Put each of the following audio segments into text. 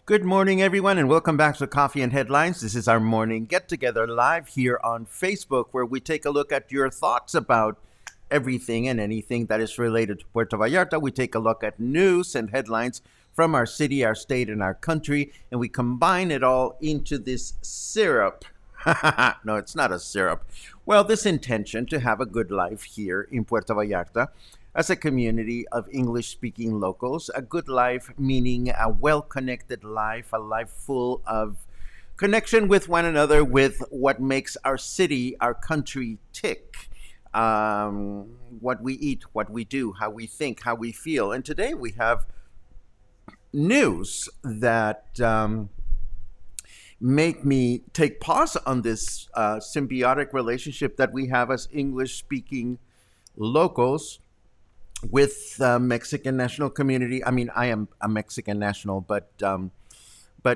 Good morning, everyone, and welcome back to Coffee and Headlines. This is our morning get together live here on Facebook, where we take a look at your thoughts about everything and anything that is related to Puerto Vallarta. We take a look at news and headlines from our city, our state, and our country, and we combine it all into this syrup. No, it's not a syrup. Well, this intention to have a good life here in Puerto Vallarta as a community of English speaking locals. A good life meaning a well connected life, a life full of connection with one another, with what makes our city, our country tick. What we eat, what we do, how we think, how we feel. And today we have news that make me take pause on this symbiotic relationship that we have as English speaking locals with the Mexican national community. I mean, I am a Mexican national, but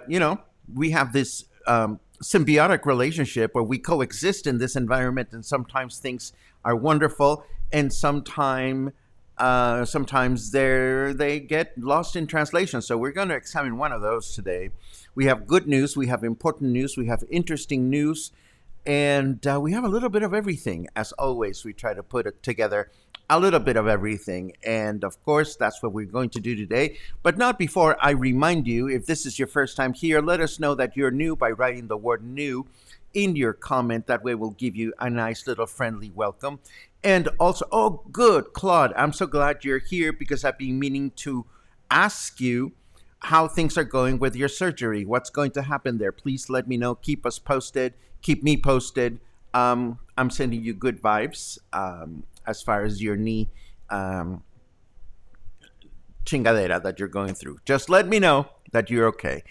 you know, we have this symbiotic relationship where we coexist in this environment, and sometimes things are wonderful, and sometimes they get lost in translation. So we're going to examine one of those today. We have good news, we have important news, we have interesting news, and we have a little bit of everything. As always, we try to put it together a little bit of everything. And of course, that's what we're going to do today. But not before I remind you, if this is your first time here, let us know that you're new by writing the word new in your comment. That way we'll give you a nice little friendly welcome. And also, oh, good, Claude, I'm so glad you're here because I've been meaning to ask you how things are going with your surgery. What's going to happen there? Please let me know. Keep us posted. Keep me posted. I'm sending you good vibes as far as your knee chingadera that you're going through. Just let me know that you're okay.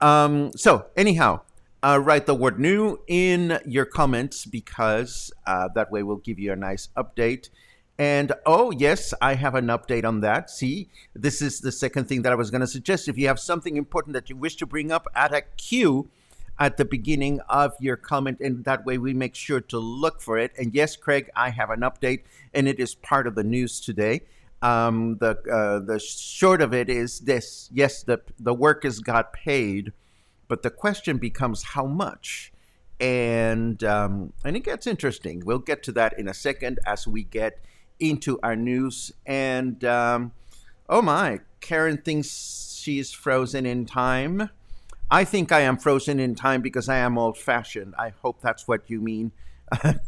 So anyhow, write the word new in your comments because that way we'll give you a nice update. And oh, yes, I have an update on that. See, this is the second thing that I was going to suggest. If you have something important that you wish to bring up, add a Q at the beginning of your comment, and that way we make sure to look for it. And yes, Craig, I have an update, and it is part of the news today. The short of it is this: yes, the workers got paid, but the question becomes how much, and it gets interesting. We'll get to that in a second as we get into our news. And oh my, Karen thinks she's frozen in time. I think I am frozen in time because I am old-fashioned. I hope that's what you mean,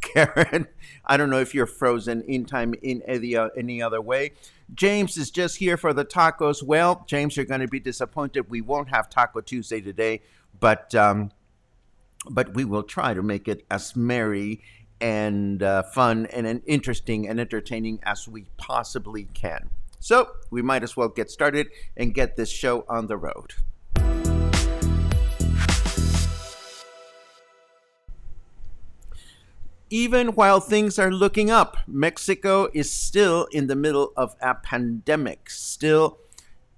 Karen. I don't know if you're frozen in time in any other way. James is just here for the tacos. Well, James, you're going to be disappointed. We won't have Taco Tuesday today, but we will try to make it as merry and fun and interesting and entertaining as we possibly can. So we might as well get started and get this show on the road. Even while things are looking up, Mexico is still in the middle of a pandemic. Still,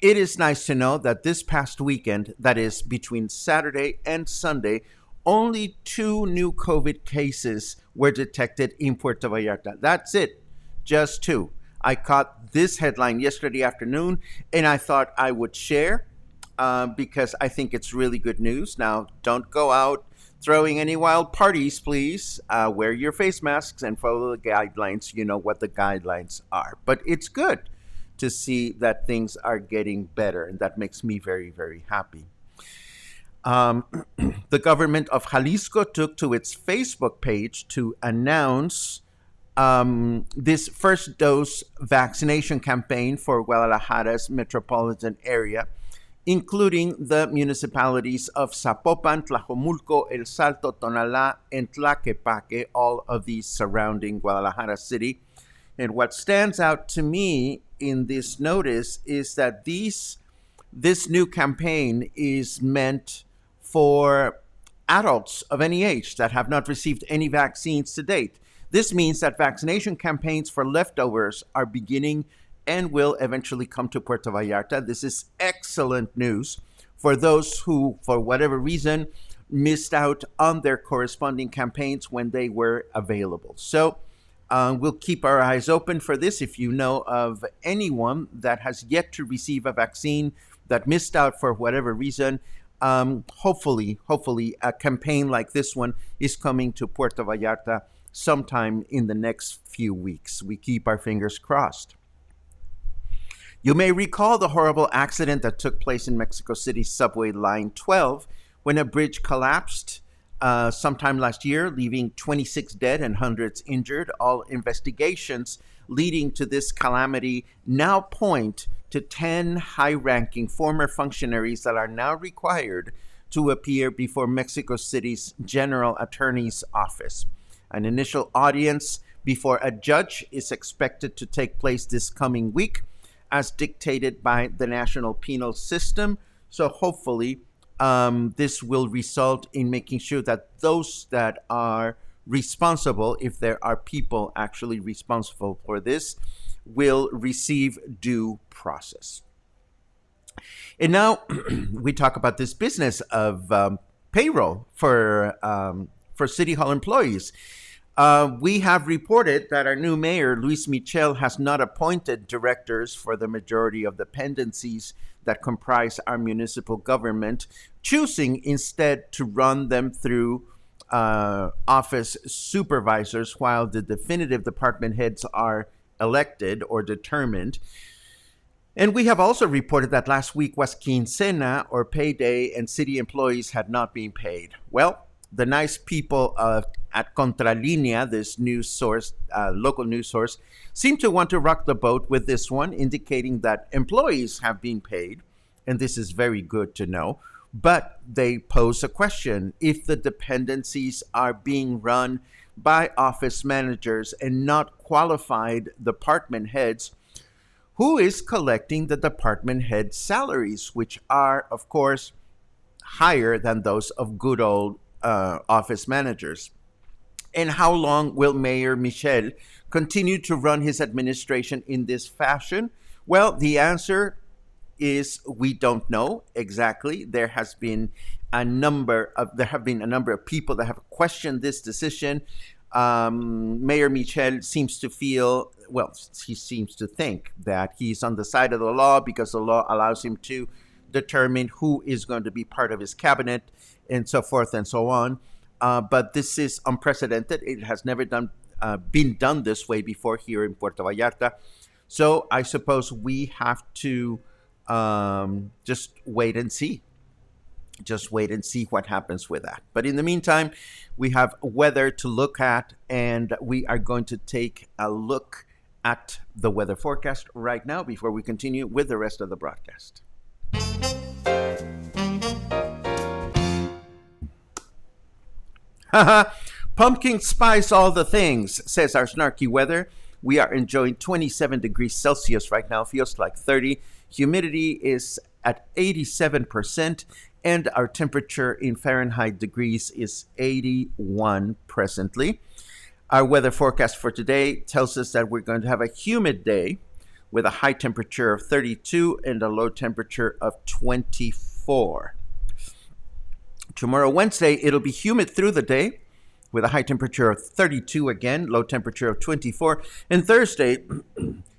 it is nice to know that this past weekend, that is between Saturday and Sunday, only 2 new COVID cases were detected in Puerto Vallarta. That's it, just 2. I caught this headline yesterday afternoon, and I thought I would share because I think it's really good news. Now, don't go out throwing any wild parties, please. Wear your face masks and follow the guidelines. You know what the guidelines are. But it's good to see that things are getting better, and that makes me very, very happy. The government of Jalisco took to its Facebook page to announce this first dose vaccination campaign for Guadalajara's metropolitan area, including the municipalities of Zapopan, Tlajomulco, El Salto, Tonalá, and Tlaquepaque, all of these surrounding Guadalajara city. And what stands out to me in this notice is that this new campaign is meant for adults of any age that have not received any vaccines to date. This means that vaccination campaigns for leftovers are beginning and will eventually come to Puerto Vallarta. This is excellent news for those who, for whatever reason, missed out on their corresponding campaigns when they were available. So we'll keep our eyes open for this. If you know of anyone that has yet to receive a vaccine that missed out for whatever reason, hopefully, a campaign like this one is coming to Puerto Vallarta sometime in the next few weeks. We keep our fingers crossed. You may recall the horrible accident that took place in Mexico City's subway line 12 when a bridge collapsed sometime last year, leaving 26 dead and hundreds injured. All investigations leading to this calamity now point to 10 high-ranking former functionaries that are now required to appear before Mexico City's General Attorney's Office. An initial audience before a judge is expected to take place this coming week, as dictated by the national penal system. So hopefully this will result in making sure that those that are responsible, if there are people actually responsible for this, will receive due process. And now we talk about this business of payroll for City Hall employees. We have reported that our new mayor, Luis Michel, has not appointed directors for the majority of dependencies that comprise our municipal government, choosing instead to run them through office supervisors while the definitive department heads are elected or determined. And we have also reported that last week was quincena or payday and city employees had not been paid. Well, the nice people at Contralinea, this news source, local news source, seem to want to rock the boat with this one, indicating that employees have been paid, and this is very good to know. But they pose a question: if the dependencies are being run by office managers and not qualified department heads, who is collecting the department head salaries, which are, of course, higher than those of good old office managers? And how long will Mayor Michel continue to run his administration in this fashion? Well, the answer is we don't know exactly. There have been a number of people that have questioned this decision. Mayor Michel seems to he seems to think that he's on the side of the law because the law allows him to determine who is going to be part of his cabinet and so forth and so on. But this is unprecedented. It has never been done this way before here in Puerto Vallarta. So I suppose we have to just wait and see. Just wait and see what happens with that. But in the meantime, we have weather to look at, and we are going to take a look at the weather forecast right now before we continue with the rest of the broadcast. Pumpkin spice all the things, says our snarky weather. We are enjoying 27 degrees Celsius right now. Feels like 30. Humidity is at 87%, and our temperature in Fahrenheit degrees is 81 presently. Our weather forecast for today tells us that we're going to have a humid day with a high temperature of 32 and a low temperature of 24. Tomorrow, Wednesday, it'll be humid through the day with a high temperature of 32 again, low temperature of 24. And Thursday,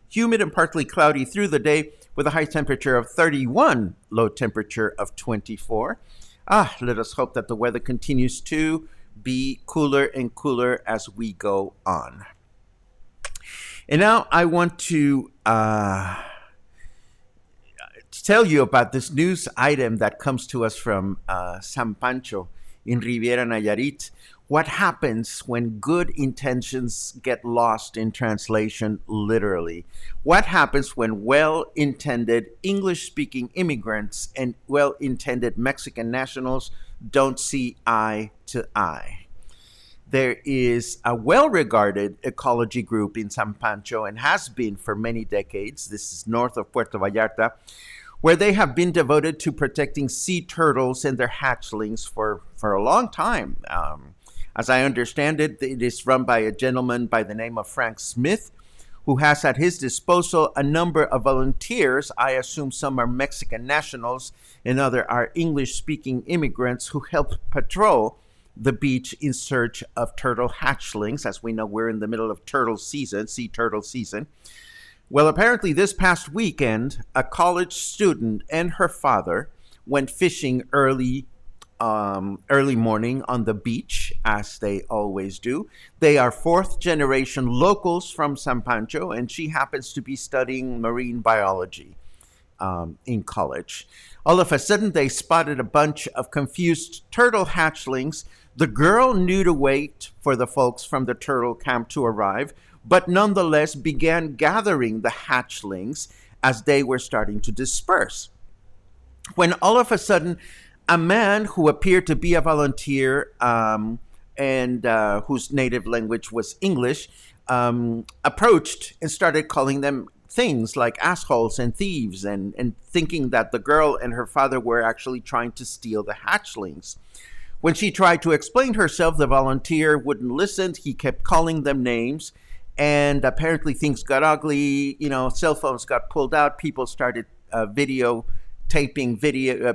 humid and partly cloudy through the day with a high temperature of 31, low temperature of 24. Let us hope that the weather continues to be cooler and cooler as we go on. And now I want to tell you about this news item that comes to us from San Pancho in Riviera Nayarit. What happens when good intentions get lost in translation, literally? What happens when well-intended English-speaking immigrants and well-intended Mexican nationals don't see eye to eye? There is a well-regarded ecology group in San Pancho, and has been for many decades. This is north of Puerto Vallarta, where they have been devoted to protecting sea turtles and their hatchlings for a long time. As I understand it, it is run by a gentleman by the name of Frank Smith, who has at his disposal a number of volunteers. I assume some are Mexican nationals and others are English-speaking immigrants who help patrol the beach in search of turtle hatchlings. As we know, we're in the middle of turtle season, sea turtle season. Well, apparently this past weekend, a college student and her father went fishing early morning on the beach, as they always do. They are fourth generation locals from San Pancho, and she happens to be studying marine biology in college. All of a sudden, they spotted a bunch of confused turtle hatchlings. The girl knew to wait for the folks from the turtle camp to arrive, but nonetheless began gathering the hatchlings as they were starting to disperse. When all of a sudden, a man who appeared to be a volunteer and whose native language was English approached and started calling them things like assholes and thieves, and thinking that the girl and her father were actually trying to steal the hatchlings. When she tried to explain herself, the volunteer wouldn't listen. He kept calling them names, and apparently things got ugly. Cell phones got pulled out. People started video taping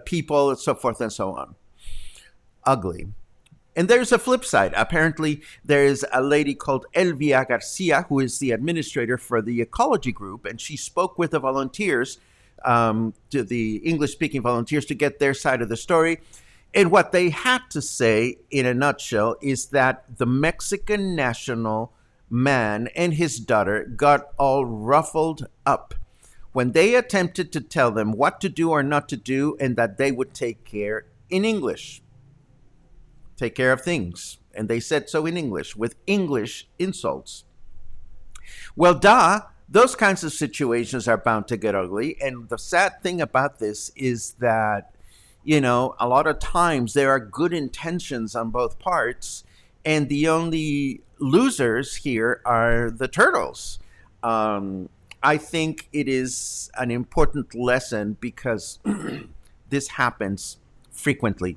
people, and so forth and so on. Ugly. And there's a flip side. Apparently, there's a lady called Elvia Garcia, who is the administrator for the ecology group, and she spoke with the volunteers, to the English-speaking volunteers, to get their side of the story. And what they had to say, in a nutshell, is that the Mexican national man and his daughter got all ruffled up when they attempted to tell them what to do or not to do, and that they would take care in English. Take care of things. And they said so in English, with English insults. Well, those kinds of situations are bound to get ugly. And the sad thing about this is that, a lot of times there are good intentions on both parts, and the only losers here are the turtles. I think it is an important lesson because this happens frequently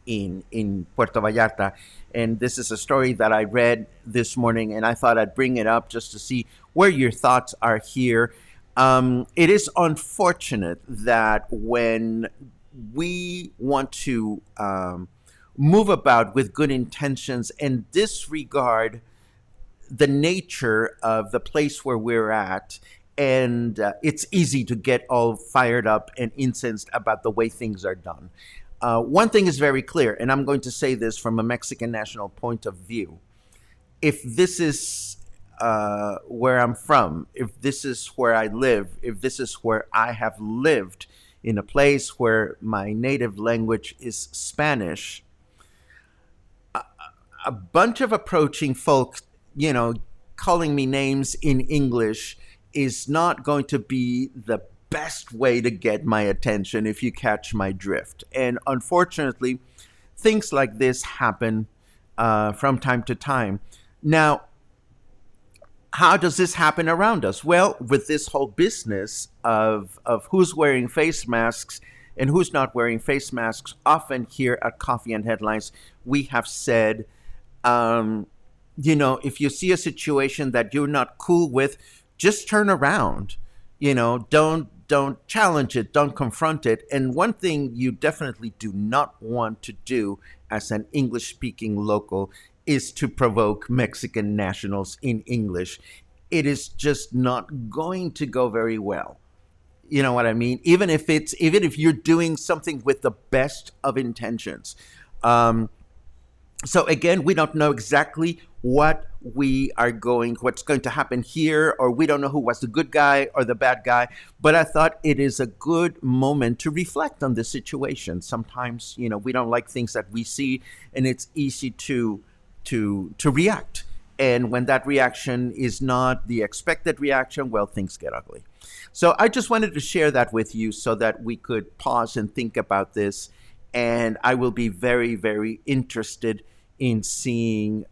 in Puerto Vallarta. And this is a story that I read this morning, and I thought I'd bring it up just to see where your thoughts are here. It is unfortunate that when we want to move about with good intentions and disregard the nature of the place where we're at, and it's easy to get all fired up and incensed about the way things are done. One thing is very clear, and I'm going to say this from a Mexican national point of view. If this is where I'm from, if this is where I live, if this is where I have lived, in a place where my native language is Spanish, a bunch of approaching folk, calling me names in English is not going to be the best way to get my attention, if you catch my drift. And unfortunately, things like this happen from time to time. Now, how does this happen around us? Well, with this whole business of who's wearing face masks and who's not wearing face masks, often here at Coffee and Headlines, we have said, if you see a situation that you're not cool with, just turn around. Don't challenge it, don't confront it. And one thing you definitely do not want to do as an English-speaking local is to provoke Mexican nationals in English. It is just not going to go very well. You know what I mean? Even if you're doing something with the best of intentions. So again, we don't know exactly what's going to happen here, or we don't know who was the good guy or the bad guy. But I thought it is a good moment to reflect on this situation. Sometimes, we don't like things that we see, and it's easy to react. And when that reaction is not the expected reaction, well, things get ugly. So I just wanted to share that with you so that we could pause and think about this. And I will be very, very interested in seeing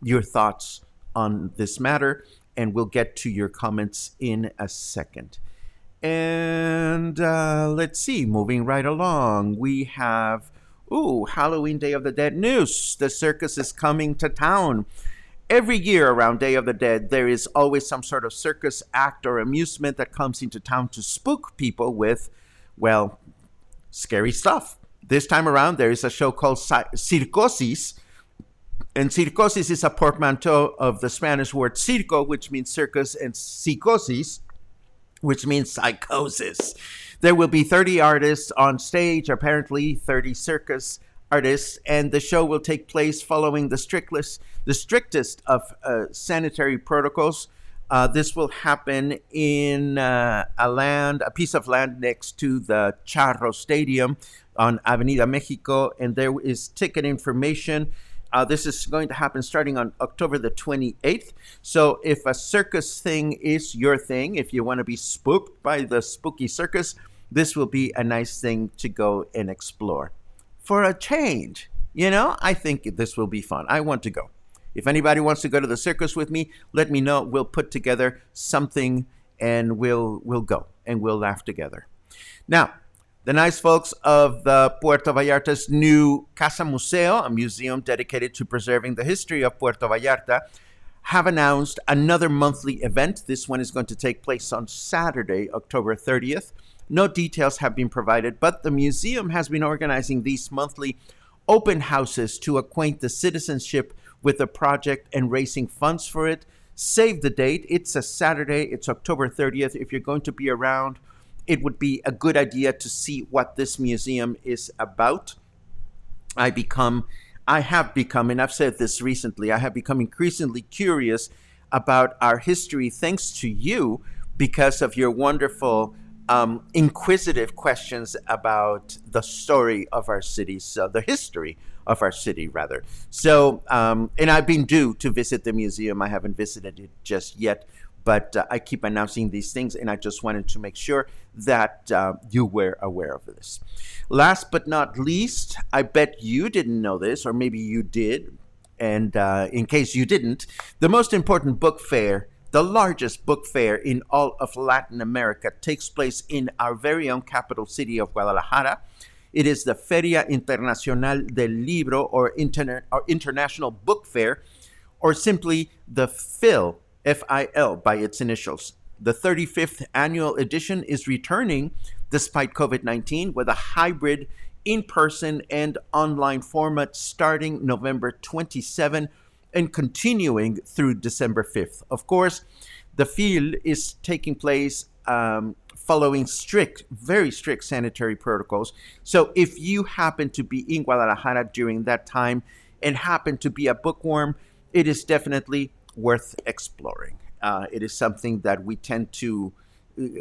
your thoughts on this matter. And we'll get to your comments in a second. And let's see, moving right along, we have, Halloween Day of the Dead news. The circus is coming to town. Every year around Day of the Dead, there is always some sort of circus act or amusement that comes into town to spook people with, well, scary stuff. This time around, there is a show called Circosis. And circosis is a portmanteau of the Spanish word circo, which means circus, and psicosis, which means psychosis. There will be 30 artists on stage, apparently 30 circus artists, and the show will take place following the strictest of sanitary protocols. This will happen in a piece of land next to the Charro Stadium on Avenida Mexico, and there is ticket information. This is going to happen starting on October the 28th. So if a circus thing is your thing, if you want to be spooked by the spooky circus, this will be a nice thing to go and explore. For a change, I think this will be fun. I want to go. If anybody wants to go to the circus with me, let me know. We'll put together something and we'll go and we'll laugh together. Now, the nice folks of the Puerto Vallarta's new Casa Museo, a museum dedicated to preserving the history of Puerto Vallarta, have announced another monthly event. This one is going to take place on Saturday, October 30th. No details have been provided, but the museum has been organizing these monthly open houses to acquaint the citizenship with the project and raising funds for it. Save the date. It's a Saturday. It's October 30th. If you're going to be around, it would be a good idea to see what this museum is about. I have become, and I've said this recently, I have become increasingly curious about our history thanks to you because of your wonderful inquisitive questions about the story of our city, so the history of our city, rather. So, and I've been due to visit the museum. I haven't visited it just yet, but I keep announcing these things, and I just wanted to make sure that you were aware of this. Last but not least, I bet you didn't know this, or maybe you did, and in case you didn't, the most important book fair, the largest book fair in all of Latin America, takes place in our very own capital city of Guadalajara. It is the Feria Internacional del Libro, or International Book Fair, or simply the FIL, F-I-L, by its initials. The 35th annual edition is returning despite COVID-19 with a hybrid in-person and online format starting November 27 and continuing through December 5th. Of course, the FIL is taking place following very strict sanitary protocols. So if you happen to be in Guadalajara during that time and happen to be a bookworm, it is definitely worth exploring. It is something that we tend to,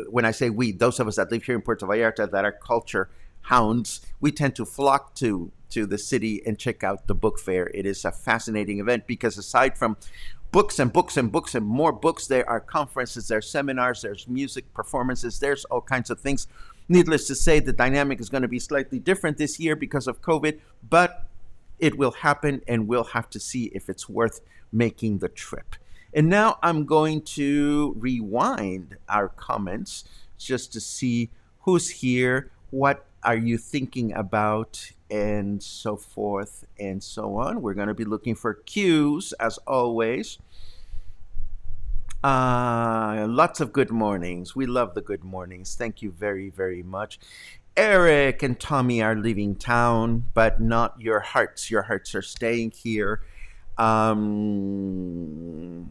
when I say we, those of us that live here in Puerto Vallarta that are culture hounds, we tend to flock to the city and check out the book fair. It is a fascinating event because aside from books and books and books and more books, there are conferences, there's seminars, there's music performances, there's all kinds of things. Needless to say, the dynamic is going to be slightly different this year because of COVID, but it will happen and we'll have to see if it's worth making the trip. And now I'm going to rewind our comments just to see who's here, what are you thinking about, and so forth and so on. We're going to be looking for cues as always. Lots of good mornings. We love the good mornings. Thank you very, very much. Eric and Tommy are leaving town, but not your hearts. Your hearts are staying here. Come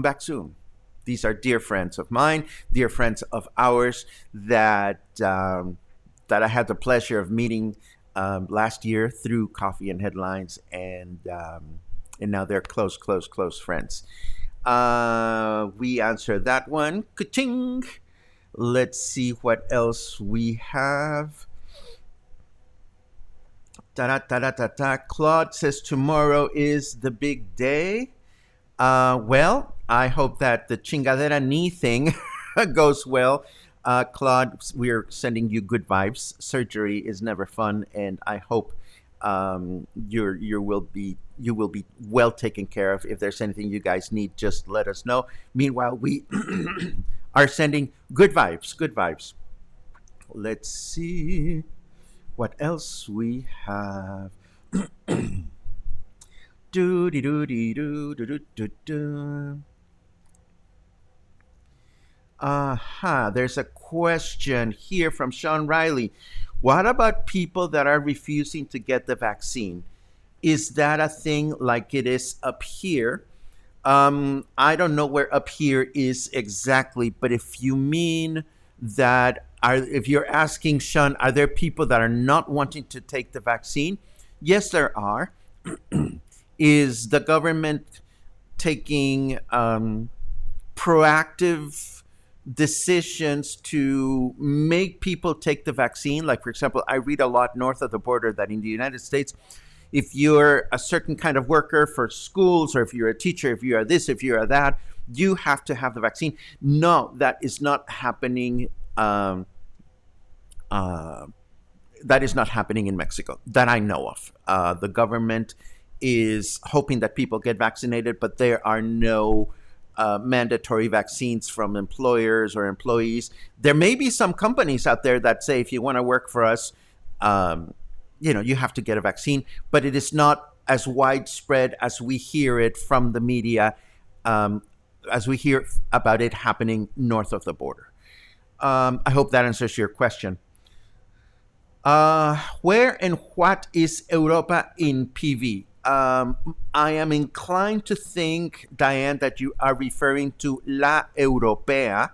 back soon. These are dear friends of mine, dear friends of ours that I had the pleasure of meeting last year through Coffee and Headlines, and now they're close friends. We answer that one. Ka-ching! Let's see what else we have. Ta-da-ta-da-ta-ta. Claude says tomorrow is the big day. Well, I hope that the chingadera knee thing goes well. Claude, we're sending you good vibes. Surgery is never fun, and I hope you will be well taken care of. If there's anything you guys need, just let us know. Meanwhile, we are sending good vibes. Good vibes. Let's see what else we have. There's a question here from Sean Riley. What about people that are refusing to get the vaccine? Is that a thing like it is up here? I don't know where up here is exactly, but if you mean that if you're asking, Sean, are there people that are not wanting to take the vaccine? Yes, there are. Is the government taking proactive decisions to make people take the vaccine? Like, for example, I read a lot north of the border that in the United States, if you're a certain kind of worker for schools, or if you're a teacher, if you are this, if you are that, you have to have the vaccine. No, that is not happening. Uh, that is not happening in Mexico that I know of. The government is hoping that people get vaccinated, but there are no mandatory vaccines from employers or employees. There may be some companies out there that say, if you want to work for us, you have to get a vaccine, but it is not as widespread as we hear it from the media, as we hear about it happening north of the border. I hope that answers your question. Where and what is Europa in PV? I am inclined to think, Diane, that you are referring to La Europea,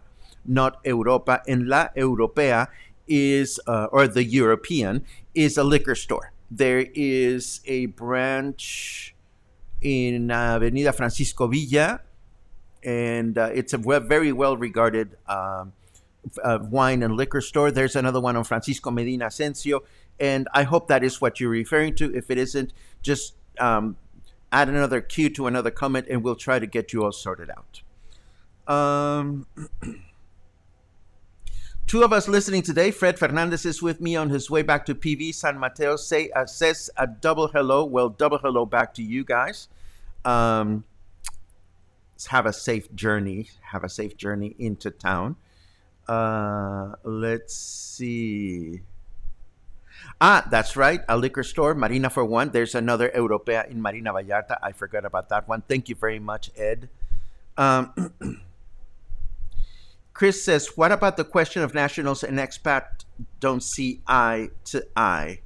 not Europa. And La Europea is, or the European, is a liquor store. There is a branch in Avenida Francisco Villa, and it's a very well regarded wine and liquor store. There's another one on Francisco Medina Asensio, and I hope that is what you're referring to. If it isn't, just add another Q to another comment, and we'll try to get you all sorted out. Two of us listening today. Fred Fernandez is with me on his way back to PV San Mateo. Says a double hello. Well, double hello back to you guys. Have a safe journey. Have a safe journey into town. Let's see. That's right. A liquor store, Marina for one. There's another Europea in Marina Vallarta. I forgot about that one. Thank you very much, Ed. Chris says, what about the question of nationals and expat don't see eye to eye?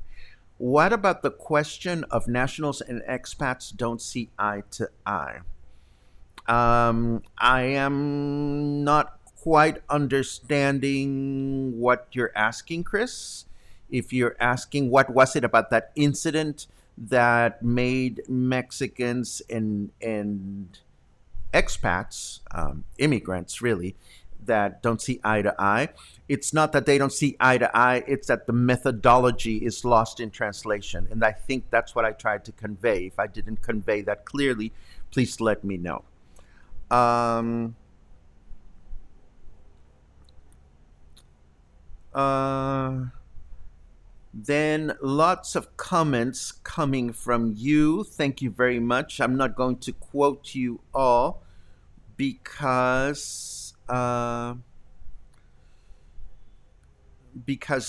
What about the question of nationals and expats don't see eye to eye? I am not quite understanding what you're asking, Chris. If you're asking what was it about that incident that made Mexicans and expats, immigrants really, that don't see eye to eye. It's not that they don't see eye to eye, it's that the methodology is lost in translation. And I think that's what I tried to convey. If I didn't convey that clearly, please let me know. Then lots of comments coming from you. Thank you very much. I'm not going to quote you all because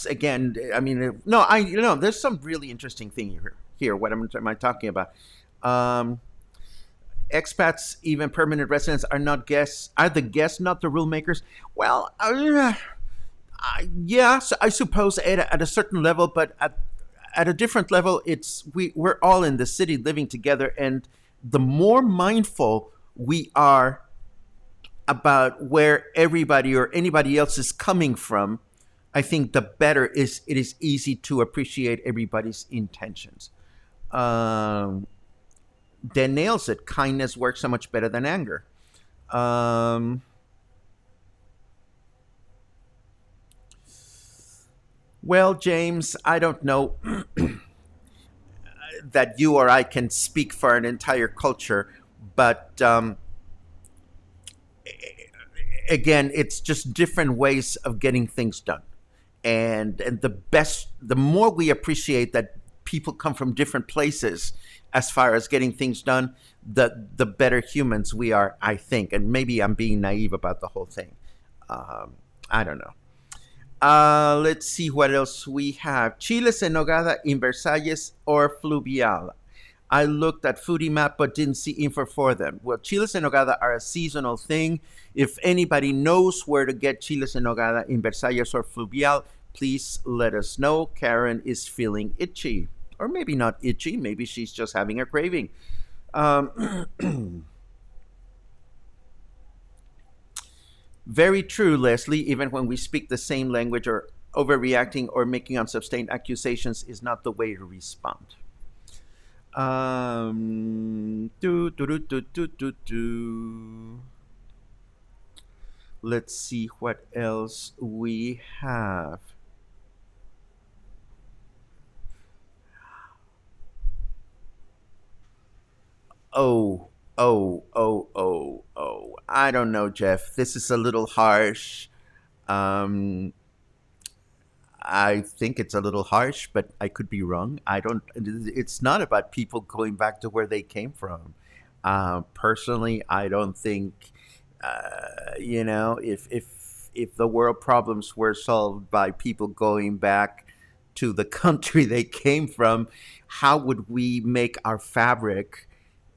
again, I mean, no, there's some really interesting thing here. What am I talking about? Expats, even permanent residents, are not guests. Are the guests not the rule makers? Well, yes, I suppose at a certain level, but at a different level, we're all in the city living together, and the more mindful we are about where everybody or anybody else is coming from, I think the better it is easy to appreciate everybody's intentions. Dan nails it. Kindness works so much better than anger. Well, James, I don't know that you or I can speak for an entire culture, but again, it's just different ways of getting things done. And the more we appreciate that people come from different places as far as getting things done, the better humans we are, I think. And maybe I'm being naive about the whole thing. I don't know. Let's see what else we have. Chiles en nogada in Versalles or Fluvial. I looked at Foodie Map but didn't see info for them. Well, chiles en nogada are a seasonal thing. If anybody knows where to get chiles en nogada in Versalles or Fluvial, please let us know. Karen is feeling itchy. Or maybe not itchy. Maybe she's just having a craving. Very true, Leslie. Even when we speak the same language, or overreacting or making unsustained accusations is not the way to respond. Do. Let's see what else we have. Oh, oh. I don't know, Jeff. This is a little harsh. Um, I think it's a little harsh, but I could be wrong. I don't. It's not about people going back to where they came from. Personally, I don't think. If the world problems were solved by people going back to the country they came from, how would we make our fabric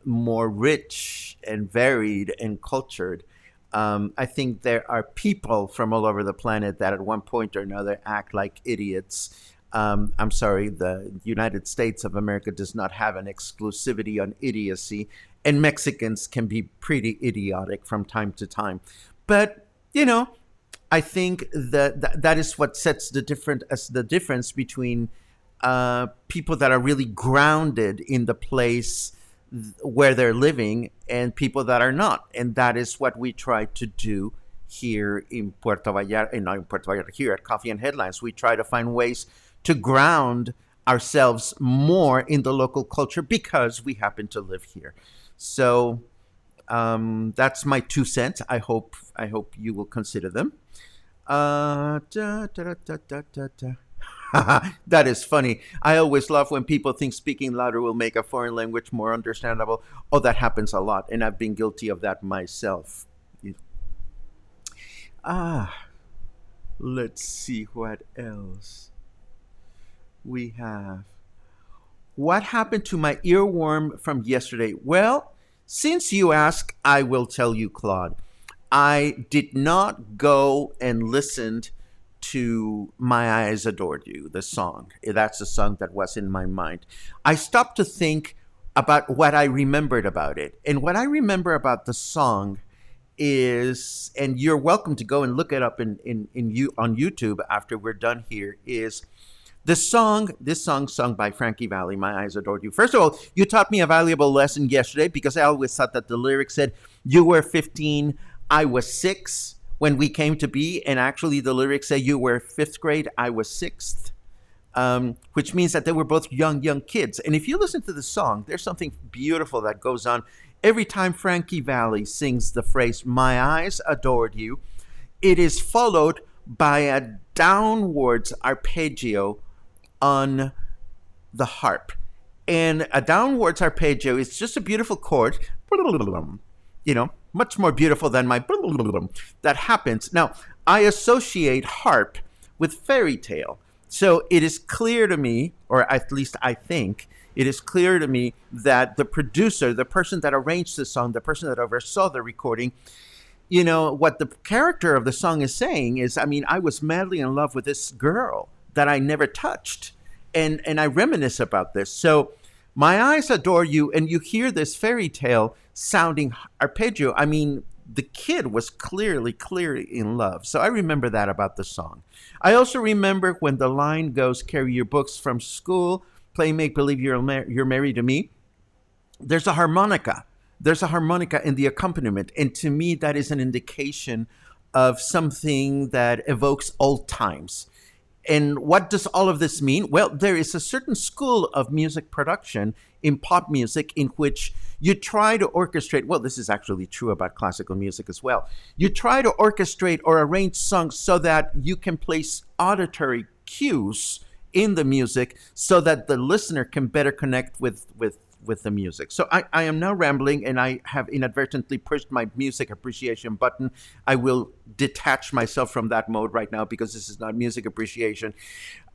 more rich and varied and cultured? I think there are people from all over the planet that at one point or another act like idiots. I'm sorry, the United States of America does not have an exclusivity on idiocy, and Mexicans can be pretty idiotic from time to time. But, I think that is what sets the difference between people that are really grounded in the place where they're living and people that are not. And that is what we try to do here in Puerto Vallarta, and not in Puerto Vallarta, here at Coffee and Headlines. We try to find ways to ground ourselves more in the local culture because we happen to live here. So that's my 2 cents. I hope you will consider them. Da, da, da, da, da, da. That is funny. I always love when people think speaking louder will make a foreign language more understandable. Oh, that happens a lot, and I've been guilty of that myself. Ah, let's see what else we have. What happened to my earworm from yesterday? Well, since you ask, I will tell you, Claude. I did not go and listen to My Eyes Adored You, the song. That's the song that was in my mind. I stopped to think about what I remembered about it. And what I remember about the song is, and you're welcome to go and look it up on YouTube after we're done here, is this song sung by Frankie Valli, My Eyes Adored You. First of all, you taught me a valuable lesson yesterday because I always thought that the lyrics said, you were 15, I was 6 when we came to be. And actually the lyrics say you were 5th grade, I was 6th. Which means that they were both young kids. And if you listen to the song, there's something beautiful that goes on. Every time Frankie Valli sings the phrase, My Eyes Adored You, it is followed by a downwards arpeggio on the harp. And a downwards arpeggio is just a beautiful chord, much more beautiful than my that happens. Now, I associate harp with fairy tale. So it is clear to me, or at least I think, it is clear to me that the producer, the person that arranged the song, the person that oversaw the recording, what the character of the song is saying is, I was madly in love with this girl that I never touched. And I reminisce about this. So My Eyes Adore You, and you hear this fairy tale sounding arpeggio. The kid was clearly in love. So I remember that about the song. I also remember when the line goes, carry your books from school, play make believe you're married to me. There's a harmonica. There's a harmonica in the accompaniment. And to me, that is an indication of something that evokes old times. And what does all of this mean? Well, there is a certain school of music production in pop music in which you try to orchestrate, well, this is actually true about classical music as well. You try to orchestrate or arrange songs so that you can place auditory cues in the music so that the listener can better connect with the music. So I am now rambling, and I have inadvertently pushed my music appreciation button. I will detach myself from that mode right now because this is not music appreciation.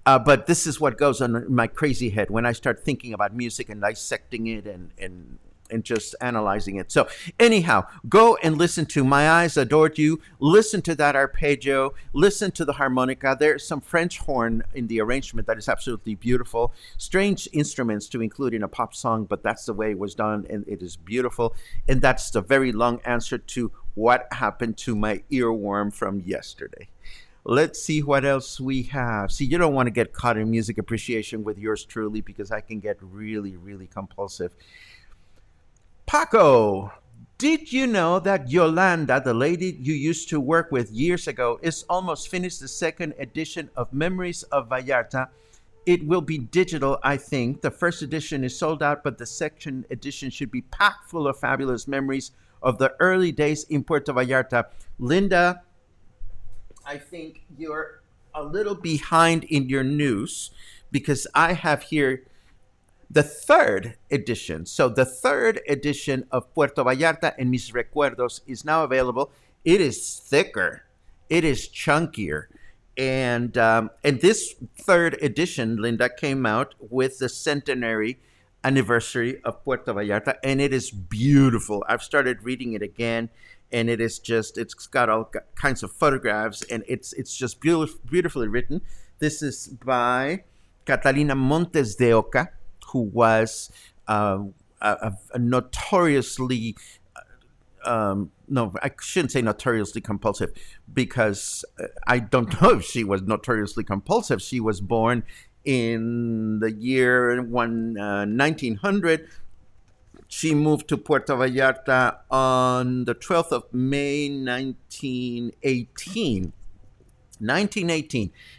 But this is what goes on in my crazy head when I start thinking about music and dissecting it and just analyzing it. So anyhow, go and listen to My Eyes Adored You. Listen to that arpeggio. Listen to the harmonica. There's some French horn in the arrangement that is absolutely beautiful. Strange instruments to include in a pop song, but that's the way it was done, and it is beautiful. And that's the very long answer to what happened to my earworm from yesterday. Let's see what else we have. See, you don't want to get caught in music appreciation with yours truly because I can get really, really compulsive. Paco, did you know that Yolanda, the lady you used to work with years ago, is almost finished the second edition of Memories of Vallarta? It will be digital, I think. The first edition is sold out, but the second edition should be packed full of fabulous memories of the early days in Puerto Vallarta. Linda, I think you're a little behind in your news because I have here the third edition. So the third edition of Puerto Vallarta en Mis Recuerdos is now available. It is thicker. It is chunkier. And this third edition, Linda, came out with the centenary anniversary of Puerto Vallarta, and it is beautiful. I've started reading it again, and it's got all kinds of photographs, and it's just beautifully written. This is by Catalina Montes de Oca, who was a notoriously no, I shouldn't say notoriously compulsive because I don't know if she was notoriously compulsive. She was born in the year 1900. She moved to Puerto Vallarta on the 12th of May, 1918,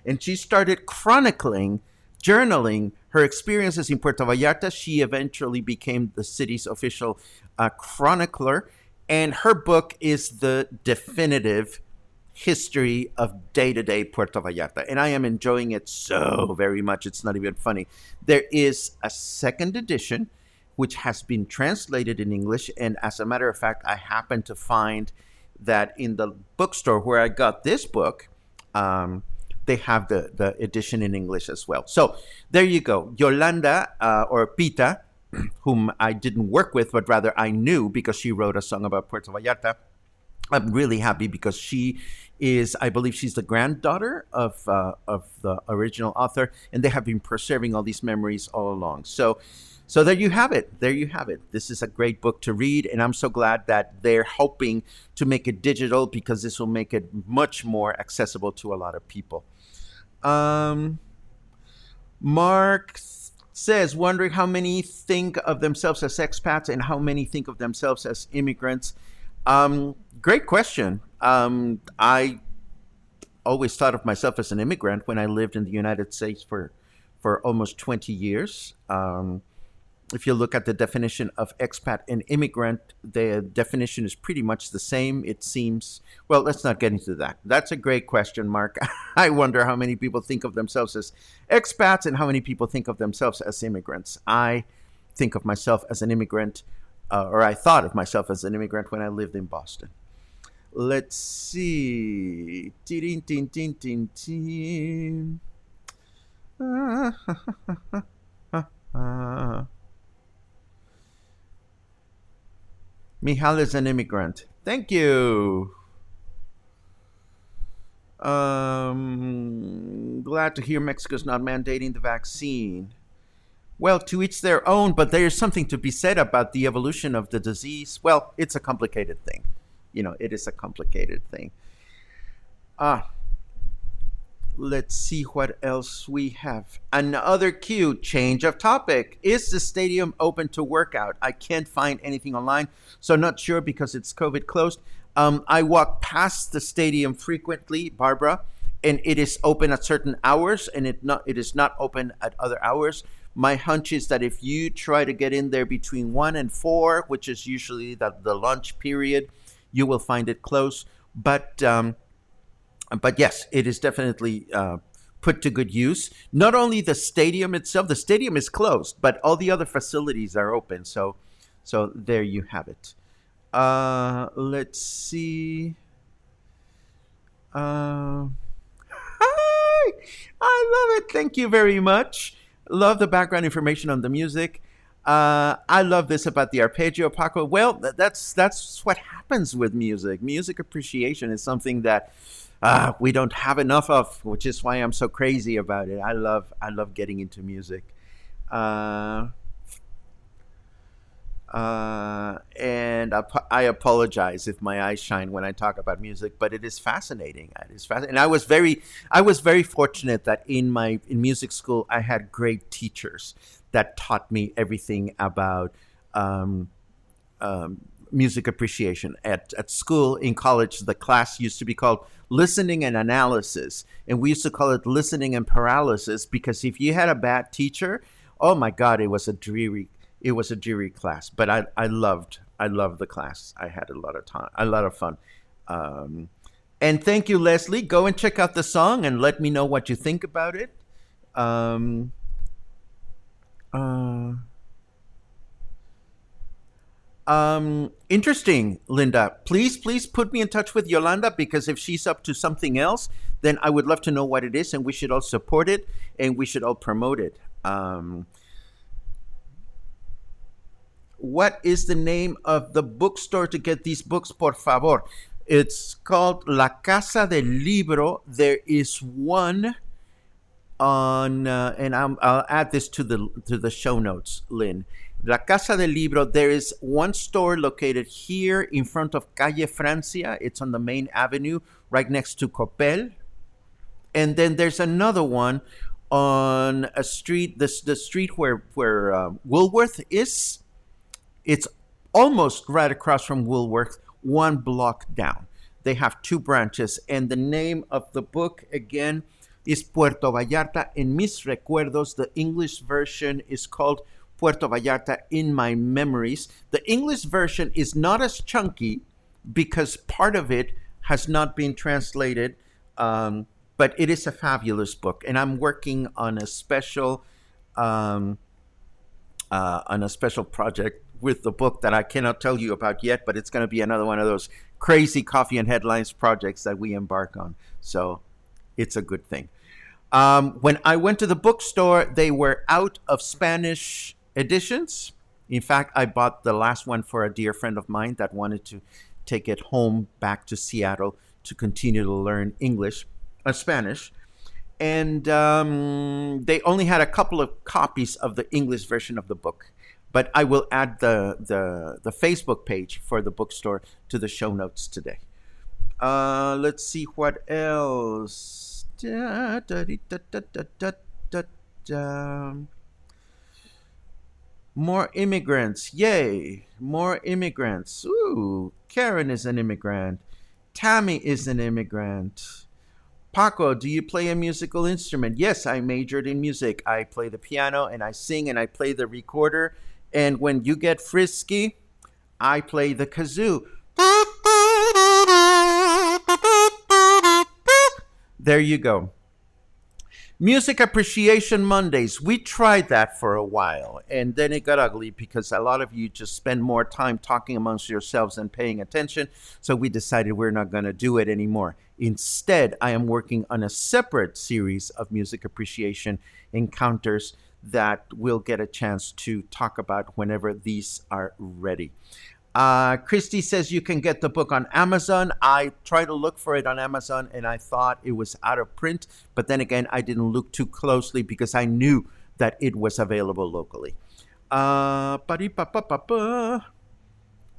and she started journaling her experiences in Puerto Vallarta. She eventually became the city's official chronicler, and her book is the definitive history of day-to-day Puerto Vallarta, and I am enjoying it so very much. It's not even funny. There is a second edition which has been translated in English, and as a matter of fact, I happened to find that in the bookstore where I got this book, they have the edition in English as well. So there you go. Yolanda, or Pita, whom I didn't work with, but rather I knew because she wrote a song about Puerto Vallarta. I'm really happy because she is, I believe she's the granddaughter of the original author, and they have been preserving all these memories all along. So there you have it. There you have it. This is a great book to read, and I'm so glad that they're hoping to make it digital because this will make it much more accessible to a lot of people. Mark says, wondering how many think of themselves as expats and how many think of themselves as immigrants. Great question. I always thought of myself as an immigrant when I lived in the United States for almost 20 years. If you look at the definition of expat and immigrant, the definition is pretty much the same. It seems, well, let's not get into that. That's a great question, Mark. I wonder how many people think of themselves as expats and how many people think of themselves as immigrants. I think of myself as an immigrant, or I thought of myself as an immigrant when I lived in Boston. Let's see. Mihal is an immigrant. Thank you. Glad to hear Mexico's not mandating the vaccine. Well, to each their own, but there's something to be said about the evolution of the disease. Well, it's a complicated thing. It is a complicated thing. Let's see what else we have. Another cue, change of topic. Is the stadium open to workout? I can't find anything online, so not sure because it's COVID closed. I walk past the stadium frequently, Barbara, and it is open at certain hours, and it is not open at other hours. My hunch is that if you try to get in there between 1 and 4, which is usually the lunch period, you will find it closed. But yes, it is definitely put to good use. Not only the stadium itself, the stadium is closed, but all the other facilities are open. So there you have it. Let's see. Hi! I love it. Thank you very much. Love the background information on the music. I love this about the arpeggio, Paco. Well, that's what happens with music. Music appreciation is something that we don't have enough of, which is why I'm so crazy about it. I love getting into music. And I apologize if my eyes shine when I talk about music, but it is fascinating. It is fascinating. And I was very fortunate that in music school I had great teachers that taught me everything about um, um, music appreciation. At school, in college, the class used to be called listening and analysis. And we used to call it listening and paralysis because if you had a bad teacher, oh my God, it was a dreary class. But I loved the class. I had a lot of time, a lot of fun. Um, and thank you, Leslie. Go and check out the song and let me know what you think about it. Um, uh, Interesting, Linda. Please put me in touch with Yolanda because if she's up to something else, then I would love to know what it is, and we should all support it and we should all promote it. What is the name of the bookstore to get these books, por favor? It's called La Casa del Libro. There is one on, and I'll add this to the show notes, Lynn. La Casa del Libro. There is one store located here in front of Calle Francia. It's on the main avenue, right next to Copel. And then there's another one on a street, the street where Woolworth is. It's almost right across from Woolworth, one block down. They have two branches, and the name of the book again is Puerto Vallarta en mis recuerdos. The English version is called Puerto Vallarta in my memories. The English version is not as chunky because part of it has not been translated, but it is a fabulous book, and I'm working um, on a special project with the book that I cannot tell you about yet, but it's going to be another one of those crazy coffee and headlines projects that we embark on. So it's a good thing. When I went to the bookstore, they were out of Spanish editions. In fact, I bought the last one for a dear friend of mine that wanted to take it home back to Seattle to continue to learn Spanish. And they only had a couple of copies of the English version of the book. But I will add the Facebook page for the bookstore to the show notes today. Let's see what else. Da, da, da, da, da, da, da, da. More immigrants. Yay. More immigrants. Ooh, Karen is an immigrant. Tammy is an immigrant. Paco, do you play a musical instrument? Yes, I majored in music. I play the piano and I sing and I play the recorder. And when you get frisky, I play the kazoo. There you go. Music Appreciation Mondays. We tried that for a while, and then it got ugly because a lot of you just spend more time talking amongst yourselves than paying attention. So we decided we're not going to do it anymore. Instead, I am working on a separate series of music appreciation encounters that we'll get a chance to talk about whenever these are ready. Christy says you can get the book on Amazon. I tried to look for it on Amazon and I thought it was out of print, but then again, I didn't look too closely because I knew that it was available locally.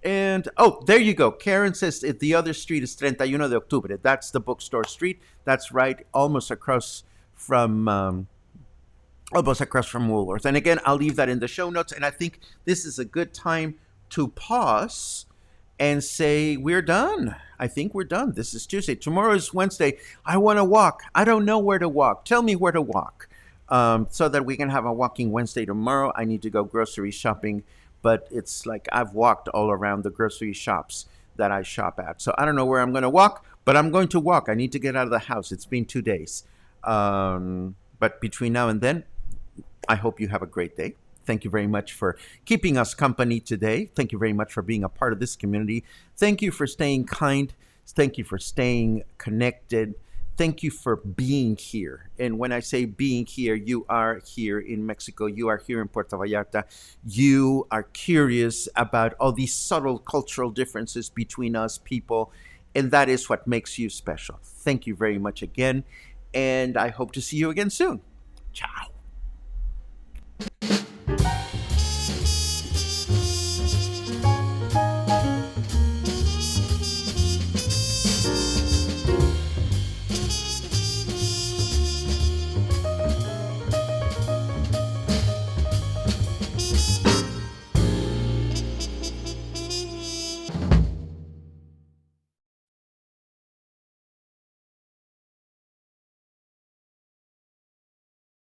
And oh, there you go. Karen says the other street is 31 de Octubre. That's the bookstore street. That's right, almost across from Woolworth. And again, I'll leave that in the show notes. And I think this is a good time to pause and say we're done. I think we're done. This is Tuesday. Tomorrow is Wednesday. I want to walk. I don't know where to walk. Tell me where to walk, so that we can have a walking Wednesday tomorrow. I need to go grocery shopping, but it's like I've walked all around the grocery shops that I shop at. So I don't know where I'm going to walk, but I'm going to walk. I need to get out of the house. It's been 2 days. But between now and then, I hope you have a great day. Thank you very much for keeping us company today. Thank you very much for being a part of this community. Thank you for staying kind. Thank you for staying connected. Thank you for being here. And when I say being here, you are here in Mexico. You are here in Puerto Vallarta. You are curious about all these subtle cultural differences between us people. And that is what makes you special. Thank you very much again. And I hope to see you again soon. Ciao.